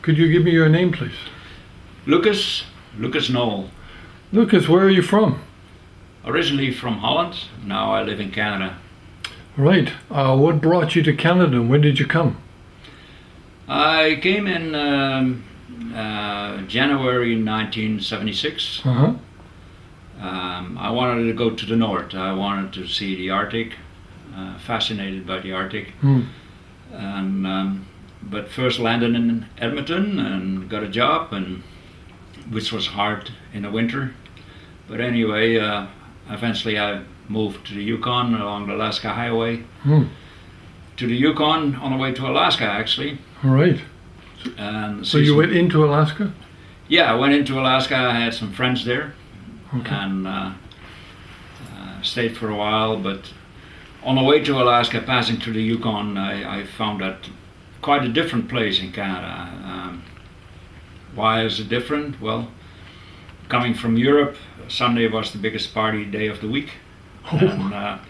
Could you give me your name, please? Lucas Knoll. Lucas, where are you from? Originally from Holland, now I live in Canada. Right. What brought you to Canada and when did you come? I came in January 1976. Uh-huh. I wanted to go to the north. I wanted to see the Arctic, fascinated by the Arctic. And, but first landed in Edmonton and got a job, which was hard in the winter. But anyway, eventually I moved to the Yukon along the Alaska Highway. To the Yukon on the way to Alaska, actually. Right. And so you went into Alaska? Yeah, I went into Alaska. I had some friends there. Okay. And stayed for a while, but on the way to Alaska, passing through the Yukon, I found that quite a different place in Canada. Why is it different? Well, coming from Europe, Sunday was the biggest party day of the week. And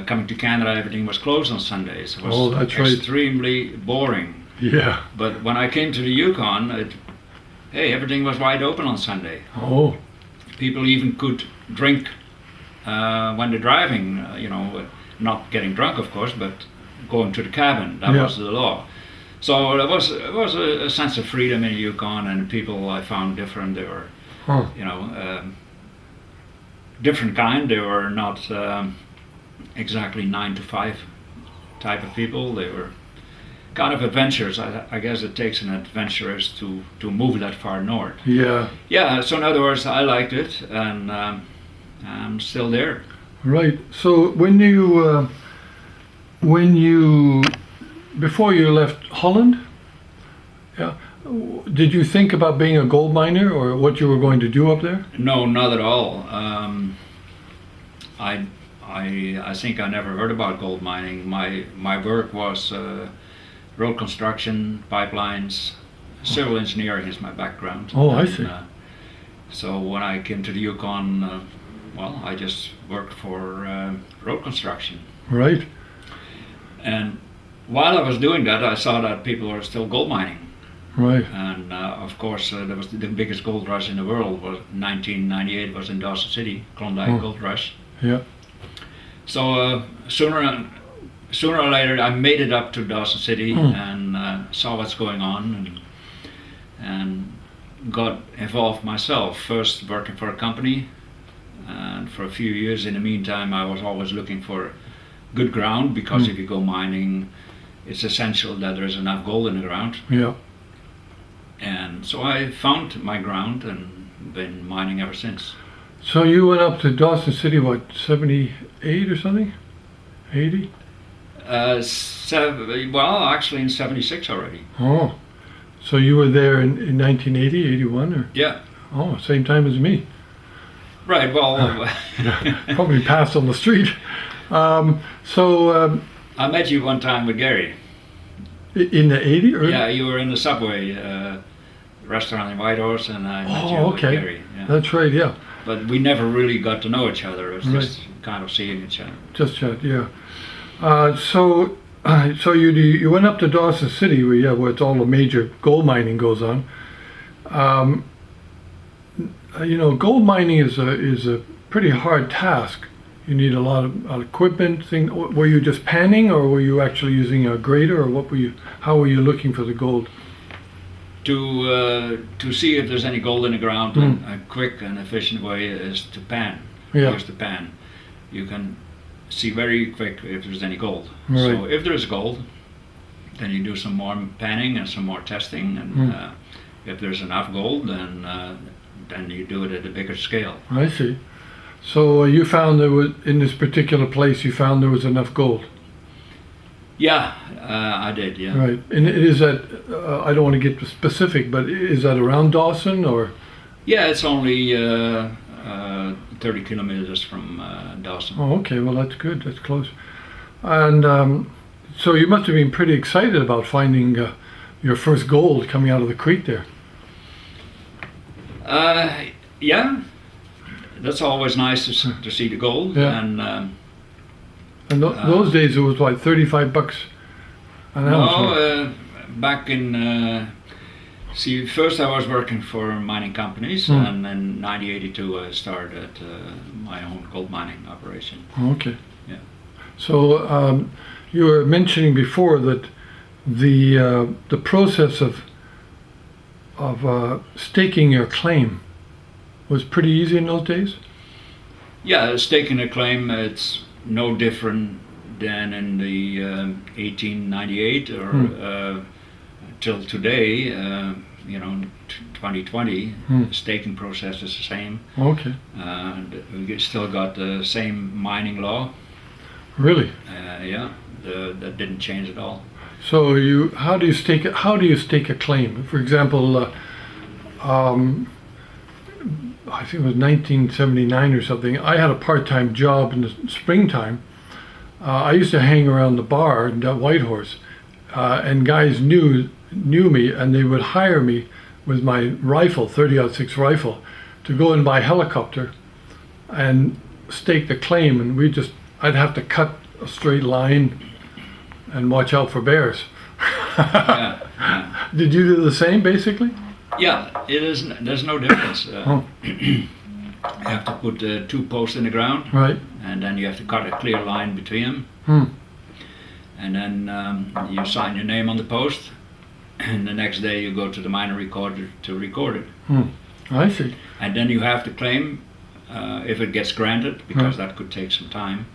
coming to Canada, everything was closed on Sundays. It was extremely boring. Yeah. But when I came to the Yukon, everything was wide open on Sunday. Oh. People even could drink when they're driving, not getting drunk, of course, but going to the cabin. That was the law. So there was a sense of freedom in the Yukon, and people I found different. They were, different kind. They were not exactly 9 to 5 type of people. They were kind of adventurous. I guess it takes an adventurous to move that far north. Yeah. Yeah. So in other words, I liked it, and I'm still there. Right. So when you before you left Holland, did you think about being a gold miner or what you were going to do up there? No, not at all. I think I never heard about gold mining. My work was road construction, pipelines, civil engineering is my background. Oh, I see. So when I came to the Yukon, I just worked for road construction. Right. And while I was doing that, I saw that people were still gold mining. Right. And of course, there was the biggest gold rush in the world. Was 1998 was in Dawson City, Klondike Gold Rush. Yeah. So sooner or later, I made it up to Dawson City and saw what's going on and got involved myself. First working for a company, and for a few years in the meantime, I was always looking for good ground, because if you go mining, it's essential that there's enough gold in the ground. Yeah. And so I found my ground and been mining ever since. So you went up to Dawson City, what, 78 or something? 80? Actually in 76 already. Oh, so you were there in 1980, 81? Or? Yeah. Oh, same time as me. Right, well... Probably passed on the street. I met you one time with Gary. In the 80s? Or? Yeah, you were in the subway restaurant in Whitehorse, and I met you with Gary. Yeah. That's right, yeah. But we never really got to know each other. It was just kind of seeing each other. Just chat, yeah. So you went up to Dawson City, where it's all the major gold mining goes on. Gold mining is a pretty hard task. You need a lot of equipment. Were you just panning, or were you actually using a grader, or how were you looking for the gold? To see if there's any gold in the ground, a quick and efficient way is to pan. Yeah. Use the pan. You can see very quick if there's any gold. Right. So if there's gold, then you do some more panning and some more testing, and if there's enough gold, then you do it at a bigger scale. I see. So you found in this particular place, you found there was enough gold? Yeah, I did, yeah. Right. And is that, I don't want to get specific, but is that around Dawson, or? Yeah, it's only 30 kilometers from Dawson. Oh, okay. Well, that's good. That's close. And so you must have been pretty excited about finding your first gold coming out of the creek there. Yeah. That's always nice to see the gold. Yeah. And those days it was like $35 an ounce. No, back in, first I was working for mining companies, Mm. and then 1982 I started my own gold mining operation. Okay. Yeah. So you were mentioning before that the process of staking your claim was pretty easy in those days. Yeah, staking a claim, it's no different than in the 1898 or till today. 2020, the staking process is the same. Okay. And we still got the same mining law. Really? Yeah, that didn't change at all. So how do you stake a claim? For example, I think it was 1979 or something. I had a part-time job in the springtime. I used to hang around the bar in Whitehorse, and guys knew me, and they would hire me with my rifle, 30-06 rifle, to go and buy a helicopter and stake the claim. And I'd have to cut a straight line and watch out for bears. Yeah. Did you do the same, basically? Yeah, it is. There's no difference. You have to put 2 posts in the ground, Right. and then you have to cut a clear line between them. And then you sign your name on the post, and the next day you go to the miner recorder to record it. I see. And then you have to claim if it gets granted, because that could take some time.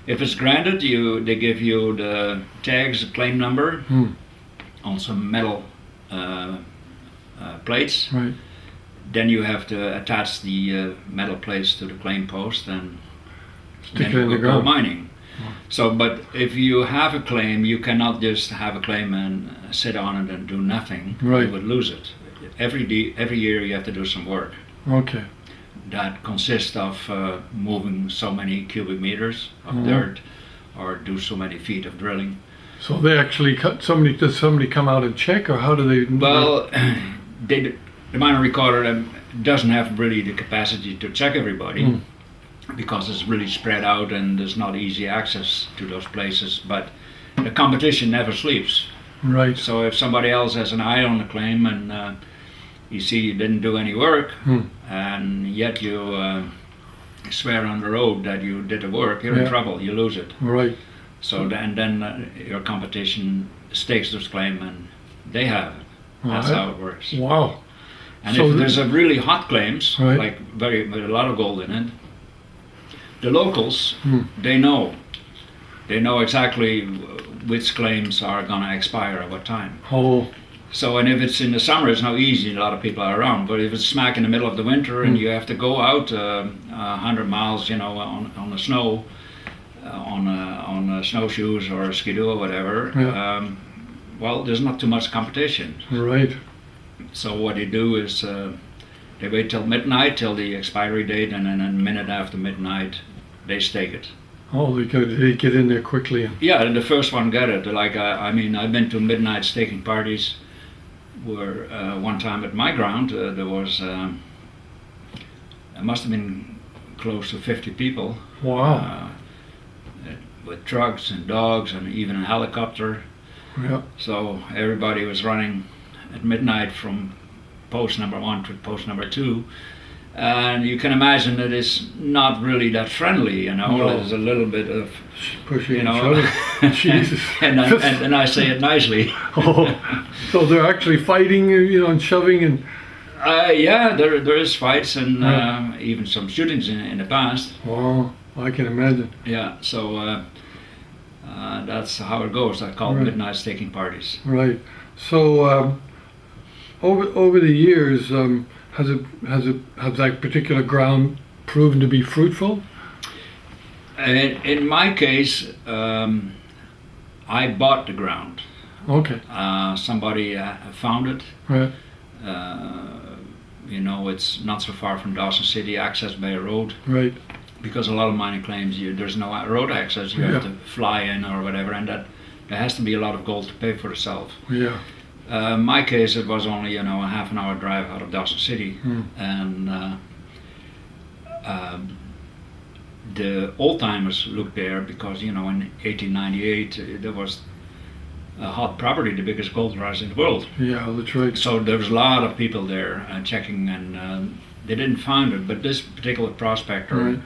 If it's granted, they give you the tags, the claim number, on some metal plates. Right. Then you have to attach the metal plates to the claim post and Stick then it in the go ground. mining. So, but if you have a claim, you cannot just have a claim and sit on it and do nothing. Right. You would lose it. Every year you have to do some work. Okay. That consists of moving so many cubic meters of dirt, or do so many feet of drilling. So they actually does somebody come out and check, or how do they? Well, the miner recorder doesn't have really the capacity to check everybody, because it's really spread out and there's not easy access to those places. But the competition never sleeps. Right. So if somebody else has an eye on the claim and you see you didn't do any work, and yet you swear on the road that you did the work, you're in trouble. You lose it. Right. So then your competition stakes this claim and they have it. That's how it works. Wow. And So if there's a really hot claims, Right. like with a lot of gold in it, the locals, they know exactly which claims are gonna expire at what time. Oh. So, and if it's in the summer, it's not easy, a lot of people are around. But if it's smack in the middle of the winter and you have to go out 100 miles, on the snow, on snowshoes or skidoo or whatever, well, there's not too much competition. Right. So what they do is they wait till midnight, till the expiry date, and then a minute after midnight, they stake it. Oh, they get in there quickly. Yeah, and the first one got it. Like I've been to midnight staking parties where one time at my ground there was it must have been close to 50 people. Wow. With trucks and dogs and even a helicopter. Yeah. So everybody was running at midnight from post number 1 to post number 2. And you can imagine that it's not really that friendly, No. There's a little bit of, Pushing each other. Jesus. and I say it nicely. Oh. So they're actually fighting, and shoving and. Yeah, there is fights and even some shootings in the past. Wow. I can imagine. Yeah, so that's how it goes. I call it midnight staking parties. Right. So over the years, has that particular ground proven to be fruitful? In my case, I bought the ground. Okay. Somebody found it. Right. It's not so far from Dawson City, accessed by a road. Right. Because a lot of mining claims, there's no road access. You have to fly in or whatever, and that there has to be a lot of gold to pay for itself. Yeah. My case, it was only a half an hour drive out of Dawson City, and the old timers looked there because in 1898 there was a hot property, the biggest gold rush in the world. Yeah, that's right. So there was a lot of people there checking, and they didn't find it. But this particular prospector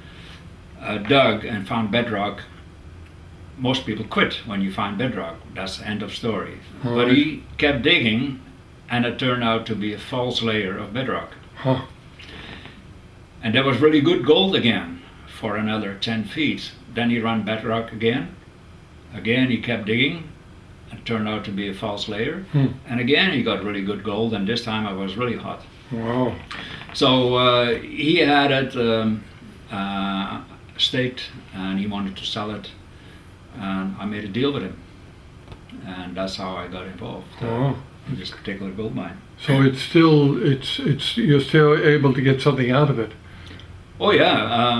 Right. dug and found bedrock. Most people quit when you find bedrock. That's the end of story. All But right. he kept digging, and it turned out to be a false layer of bedrock. Huh. And there was really good gold again for another 10 feet. Then he ran bedrock again. Again, he kept digging. It turned out to be a false layer. And again, he got really good gold, and this time it was really hot. Wow. So he had it staked, and he wanted to sell it. And I made a deal with him. And that's how I got involved Wow. in this particular gold mine. So it's still, it's you're still able to get something out of it. Oh yeah,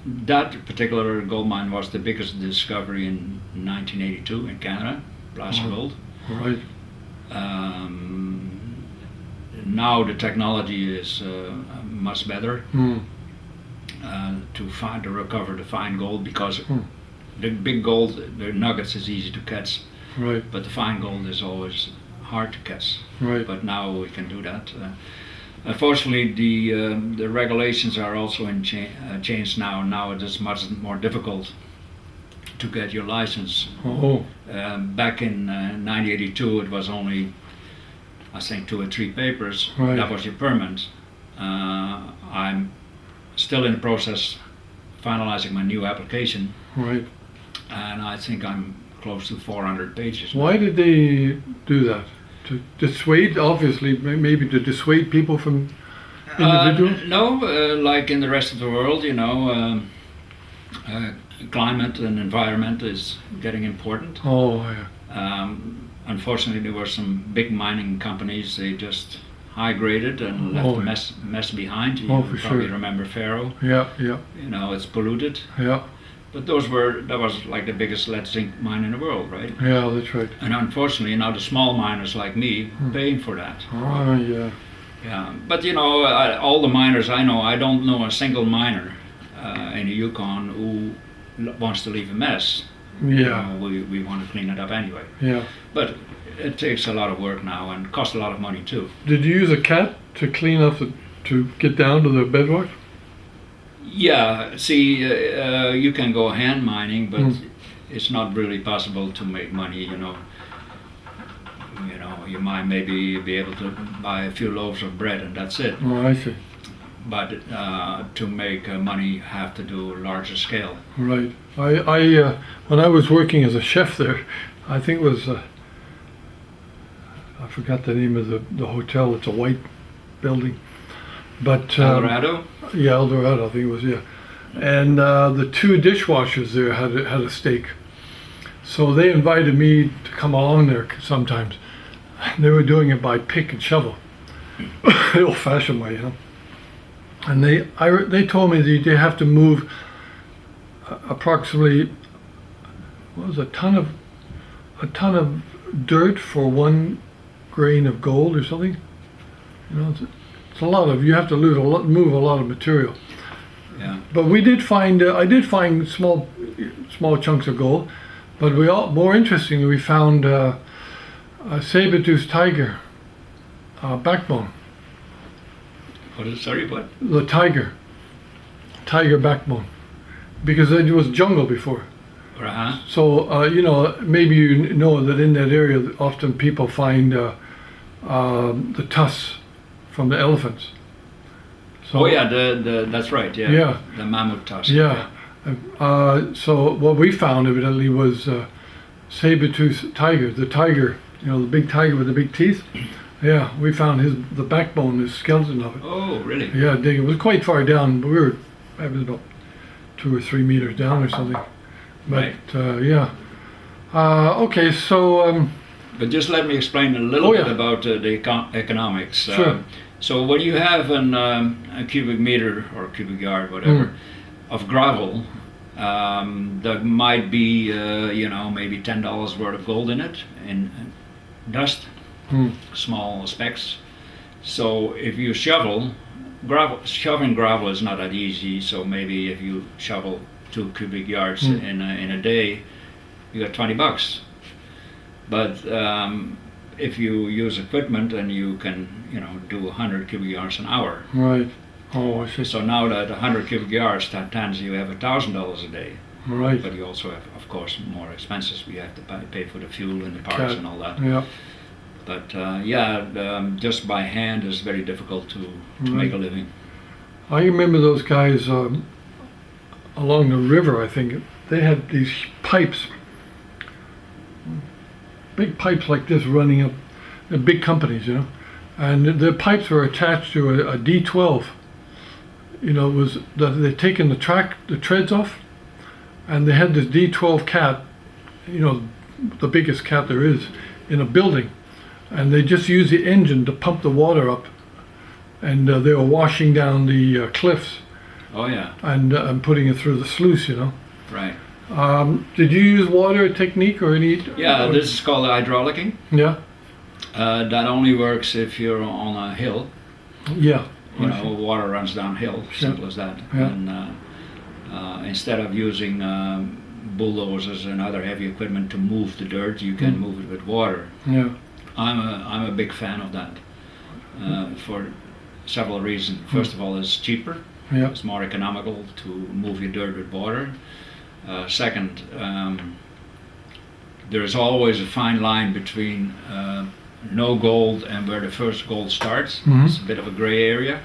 that particular gold mine was the biggest discovery in 1982 in Canada, placer gold. Right. Now the technology is much better to recover the fine gold, because the big gold, the nuggets, is easy to catch, Right. but the fine gold is always hard to catch. Right. But now we can do that. Unfortunately, the regulations are also changed now. Now it is much more difficult to get your license. Oh. Back in 1982, it was only, I think, 2 or 3 papers. Right. That was your permit. I'm still in the process finalizing my new application, Right. and I think I'm close to 400 pages. Why did they do that? To dissuade, obviously, maybe to dissuade people from individuals? No, like in the rest of the world, you know, climate and environment is getting important. Oh, yeah. Unfortunately, there were some big mining companies. They just high graded and left Oh, a mess behind. You Oh, for probably sure. remember Faro. Yeah, yeah, You know, it's polluted. yeah, But that was like the biggest lead zinc mine in the world, right? yeah, that's right. And unfortunately, now the small miners like me paying for that. Oh, yeah. Yeah, but you know, all the miners I know, I don't know a single miner in the Yukon who wants to leave a mess. Yeah, We want to clean it up anyway. yeah. But it takes a lot of work now and costs a lot of money too. Did you use a cat to clean up to get down to the bedrock? Yeah, see, you can go hand mining, but it's not really possible to make money. You know, you might maybe be able to buy a few loaves of bread and that's it. Oh, I see. But to make money, you have to do larger scale. Right. I when I was working as a chef there, I think it was I forgot the name of the hotel. It's a white building, but Colorado? yeah, El Dorado, I think it was, yeah. And the 2 dishwashers there had a stake, so they invited me to come along there sometimes. They were doing it by pick and shovel, the old-fashioned way, you know. And they told me that they have to move approximately, what was it, a ton of dirt for 1 grain of gold or something. You know, it's a lot of, you have to move a lot of material. Yeah. But we did find, I did find small chunks of gold, but more interestingly, we found a saber-toothed tiger backbone. Sorry, what? The tiger backbone, because it was jungle before. Uh-huh. So you know, maybe you know that in that area, often people find the tusks from the elephants. So, Oh yeah, that's right. Yeah. Yeah. The mammoth tusk. Yeah. So what we found evidently was saber-toothed tiger, the tiger, you know, the big tiger with the big teeth. Yeah, we found the backbone, the skeleton of it. Oh, really? Yeah, digging. It was quite far down, but it was about 2 or 3 meters down or something. But Right. yeah. Okay, so But just let me explain a little bit yeah. about the economics. Sure. So when you have a cubic meter or cubic yard, whatever, of gravel, there might be, maybe $10 worth of gold in it, in dust, small specks. So if you shoving gravel is not that easy. So maybe if you shovel 2 cubic yards in a day, you got $20. But if you use equipment and you can, do 100 cubic yards an hour. Right. Oh, I see. So now that 100 cubic yards times you have $1,000 a day. Right. But you also have, of course, more expenses. You have to pay for the fuel and the parts and all that. Yeah. But just by hand is very difficult to make a living. I remember those guys along the river, I think. They had these pipes, big pipes like this running up. They're big companies, and the pipes were attached to a D12. It was that they'd taken the treads off, and they had this D12 cat, the biggest cat there is, in a building, and they just used the engine to pump the water up, and they were washing down the cliffs. Oh yeah. And putting it through the sluice, Right. Did you use water technique or any? Yeah, this is called hydraulicking. Yeah. That only works if you're on a hill. Yeah. Water runs downhill. Simple as that. Yeah. And instead of using bulldozers and other heavy equipment to move the dirt, you can move it with water. Yeah. I'm a big fan of that for several reasons. First of all, it's cheaper. Yeah. It's more economical to move your dirt with water. Second, there is always a fine line between no gold and where the first gold starts. It's a bit of a gray area.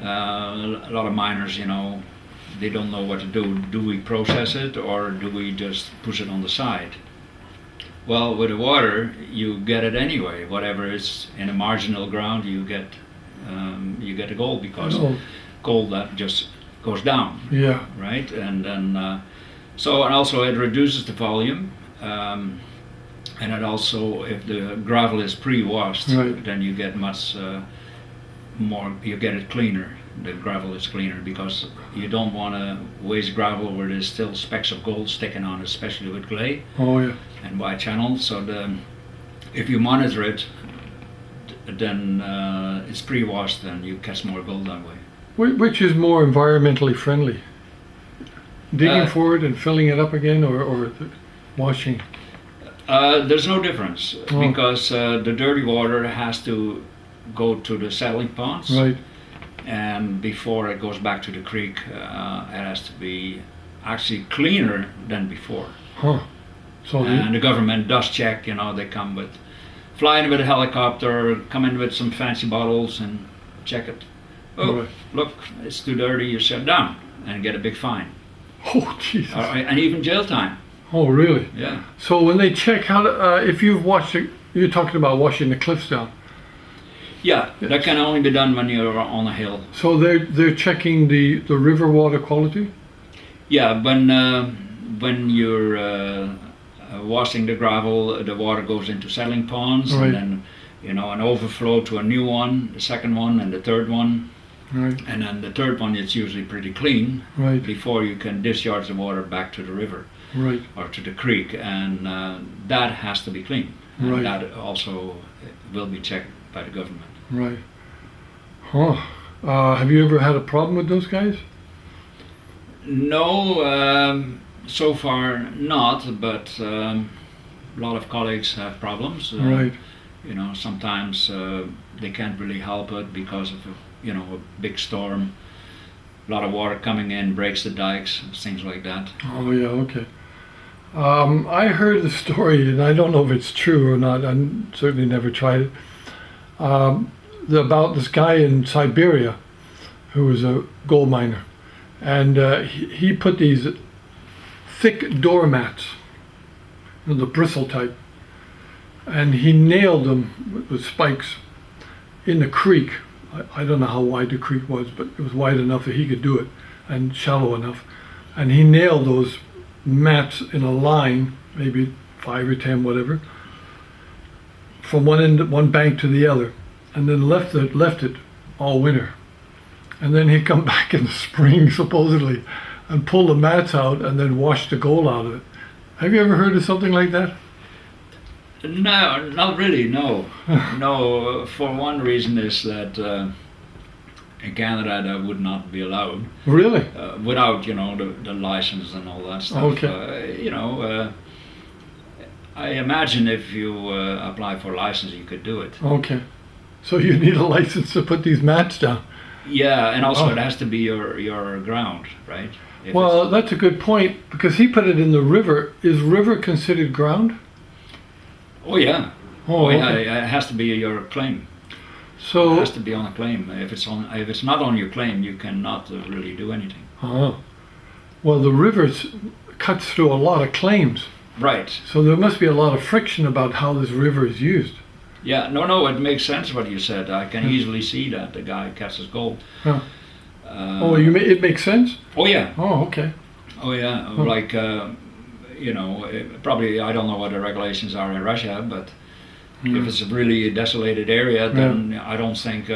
A lot of miners, they don't know what to do. Do we process it or do we just push it on the side? Well, with the water, you get it anyway. Whatever is in a marginal ground, you get the gold because gold that just goes down. Yeah. Right, and then and also it reduces the volume, and it also, if the gravel is pre-washed, right, then you get much more. You get it cleaner. The gravel is cleaner because you don't want to waste gravel where there's still specks of gold sticking on, especially with clay. Oh yeah. And white channel. So if you monitor it, then it's pre-washed, and you catch more gold that way. Which is more environmentally friendly? Digging for it and filling it up again, or washing? There's no difference because the dirty water has to go to the settling ponds. Right. And before it goes back to the creek, it has to be actually cleaner than before. Huh. So and the government does check, they come fly in with a helicopter, come in with some fancy bottles and check it. Oh, right. Look, it's too dirty, you shut down and get a big fine. Oh, Jesus. And even jail time. Oh, really? Yeah. So when they check if you've watched it, you're talking about washing the cliffs down. Yeah, that can only be done when you're on a hill. So they're checking the river water quality? Yeah, when you're washing the gravel, the water goes into settling ponds, right, and then an overflow to a new one, the second one, and the third one. Right. And then the third one, it's usually pretty clean. Right. Before you can discharge the water back to the river. Right. Or to the creek, and that has to be clean. And right. that also will be checked by the government. Right. Huh. Have you ever had a problem with those guys? No, so far not, but a lot of colleagues have problems. Right. Sometimes they can't really help it because of a big storm. A lot of water coming in breaks the dikes, things like that. Oh yeah, okay. I heard the story, and I don't know if it's true or not. I certainly never tried it. About this guy in Siberia who was a gold miner, and he put these thick doormats, the bristle type, and he nailed them with spikes in the creek. I don't know how wide the creek was, but it was wide enough that he could do it, and shallow enough. And he nailed those mats in a line, maybe 5 or 10, whatever, from one bank to the other, and then left it all winter. And then he'd come back in the spring, supposedly, and pull the mats out and then wash the gold out of it. Have you ever heard of something like that? No, not really, no. No, for one reason is that in Canada that would not be allowed. Really? Without, the license and all that stuff. Okay. I imagine if you apply for a license, you could do it. Okay. So you need a license to put these mats down. Yeah, and also Oh. it has to be your ground, right? If Well, that's a good point because he put it in the river. Is river considered ground? oh yeah, Oh, yeah, okay. it has to be your claim. It So, has to be on a claim. If it's not on your claim, you cannot really do anything. well, the river cuts through a lot of claims. Right. So there must be a lot of friction about how this river is used. Yeah. No. It makes sense what you said. I can easily see that the guy catches gold. Huh. It makes sense? Oh yeah. Oh, okay. Oh yeah. Like probably I don't know what the regulations are in Russia, but if it's a really desolated area, then I don't think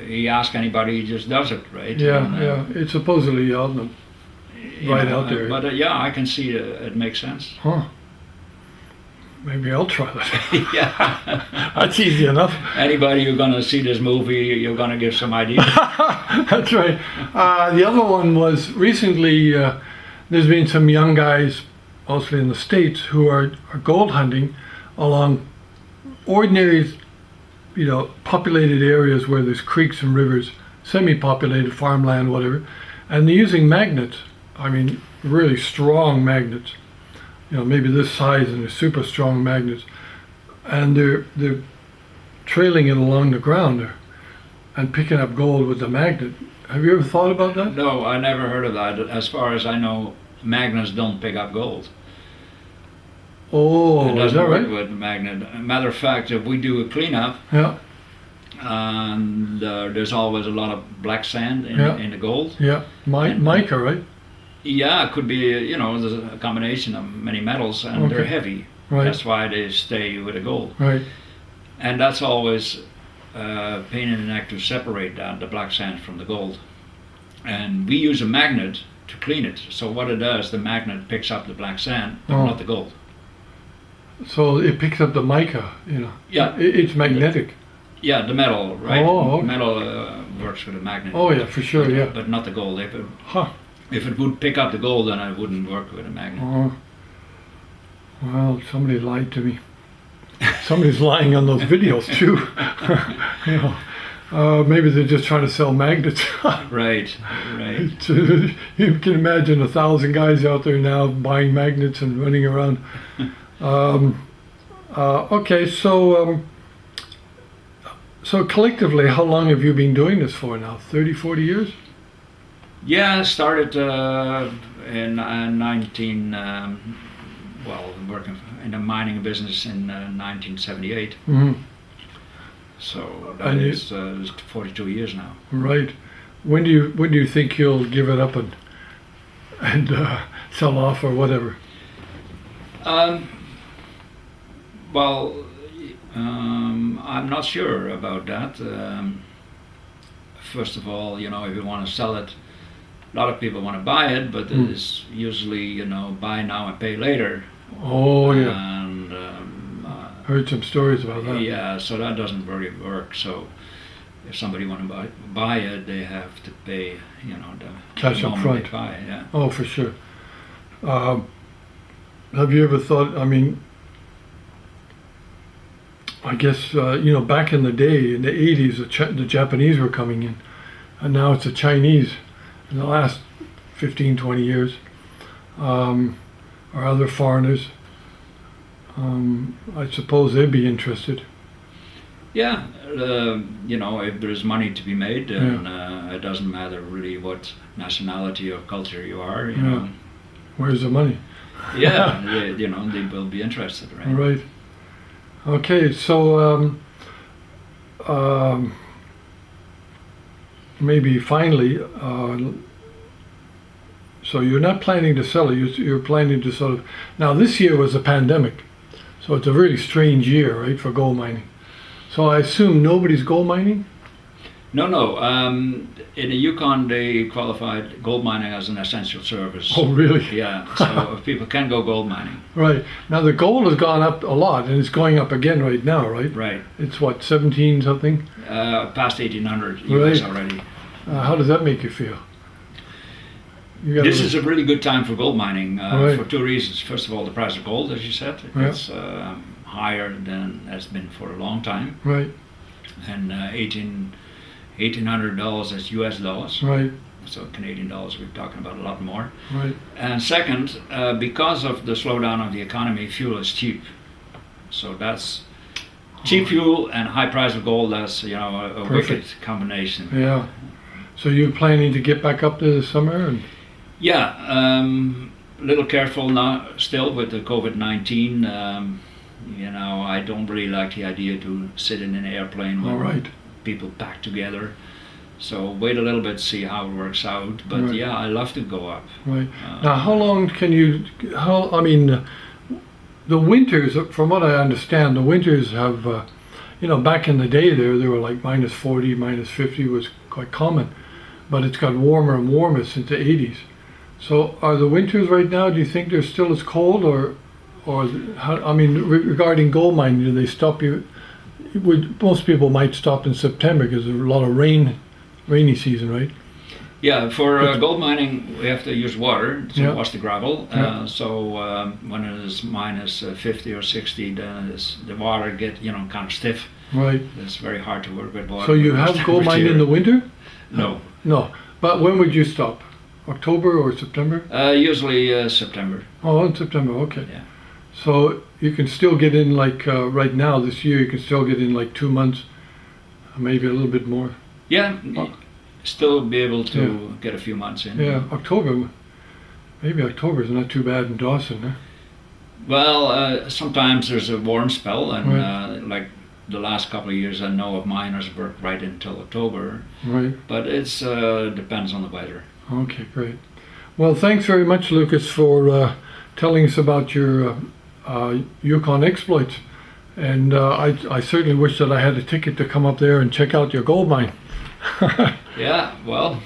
he asks anybody. He just does it, right? Yeah, And, yeah. It's supposedly out in the, right out there. But yeah, I can see it makes sense. Huh. Maybe I'll try that. Yeah. That's easy enough. Anybody who's gonna see this movie, you're gonna give some ideas. That's right. The other one was recently. There's been some young guys, mostly in the States, who are gold hunting along ordinary, populated areas where there's creeks and rivers, semi-populated farmland, whatever, and they're using magnets. I mean, really strong magnets. Maybe this size, and they're super strong magnets, and they're trailing it along the ground there, and picking up gold with the magnet. Have you ever thought about that? No, I never heard of that. As far as I know, magnets don't pick up gold. Oh, It is doesn't that work right? with magnet. Matter of fact, if we do a cleanup, Yeah, and there's always a lot of black sand Yeah. in the gold. yeah. Mica, right? Yeah, it could be, there's a combination of many metals, and they're Okay. heavy. Right, That's why they stay with the gold. right. And that's always a pain in the neck to separate the black sand from the gold. And we use a magnet to clean it. So what it does, the magnet picks up the black sand, but Oh. not the gold. So it picks up the mica, Yeah, It's magnetic. yeah, the metal, right? Oh, okay. Metal works with a magnet. Oh, yeah, for sure, yeah. But not the gold. Huh. If it would pick up the gold, then it wouldn't work with a magnet. Oh. Well, somebody lied to me. Somebody's lying on those videos too. Maybe they're just trying to sell magnets. Right, right. You can imagine 1,000 guys out there now buying magnets and running around. Okay, so collectively, how long have you been doing this for now? 30, 40 years? Yeah, I started in 19, working in the mining business in 1978. Mm-hmm. So that And you- is 42 years now. Right. When do you think you'll give it up and sell off or whatever? I'm not sure about that. First of all, if you want to sell it, a lot of people want to buy it, but it's usually, buy now and pay later. Oh yeah, And heard some stories about that. yeah, so that doesn't really work. So if somebody want to buy it, they have to pay, the Cash up moment front. they buy it, yeah. Oh, for sure. Have you ever thought? I mean, I guess back in the day, in the '80s, the Japanese were coming in, and now it's the Chinese. In the last 15, 20 years, or other foreigners. I suppose they'd be interested. Yeah, if there's money to be made, then it doesn't matter really what nationality or culture you are. You know. Where's the money? Yeah, they will be interested, right? Right. Okay, so maybe finally, so you're not planning to sell it. You're planning to sort of. Now this year was a pandemic, so it's a really strange year, right, for gold mining. So I assume nobody's gold mining. No. In the Yukon, they qualified gold mining as an essential service. Oh, really? Yeah, so people can go gold mining. Right. Now the gold has gone up a lot, and it's going up again right now, right? Right. It's what, 17 something? Past 1800 US Right. already. How does that make you feel? You got This is a really good time for gold mining Right. for two reasons. First of all, the price of gold, as you said, Yeah. it's higher than has been for a long time, right, and $1,800 as US dollars. right, So Canadian dollars, we're talking about a lot more. right. And second, because of the slowdown of the economy, fuel is cheap. So that's cheap fuel and high price of gold. That's a Perfect. wicked combination. Yeah. So you're planning to get back up there this summer? And Yeah, a little careful now still with the COVID-19. I don't really like the idea to sit in an airplane all with right, people packed together. So wait a little bit, see how it works out. But Right. yeah, I love to go up. right. Now, how long can you? I mean, the winters, from what I understand, the winters have, back in the day they were like minus 40, minus 50 was quite common, but it's got warmer and warmer since the 80s. So are the winters right now? Do you think they're still as cold, or how, I mean, regarding gold mining, do they stop you? Most people might stop in September because there's a lot of rainy season, right? Yeah, for gold mining, we have to use water to Yeah. wash the gravel. Yeah. So when it is minus 50 or 60, then the water get kind of stiff. Right. It's very hard to work with water. So you with have this gold mine in the temperature. winter? No, No. But when would you stop? October or September? usually September. Oh, in September. Okay. Yeah. So you can still get in like right now this year. You can still get in like 2 months, maybe a little bit more. Yeah, Oh. still be able to get a few months in. Yeah, October. Maybe October is not too bad in Dawson. Huh? Well, sometimes there's a warm spell, and Right. like the last couple of years, I know of miners work right until October. Right. But it's depends on the weather. Okay, great. Well, thanks very much, Lucas, for telling us about your Yukon exploits. And I certainly wish that I had a ticket to come up there and check out your gold mine. Yeah, well,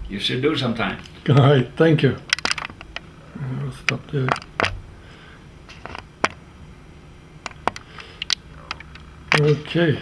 you should do sometime. All right, thank you. I'll stop there. Okay.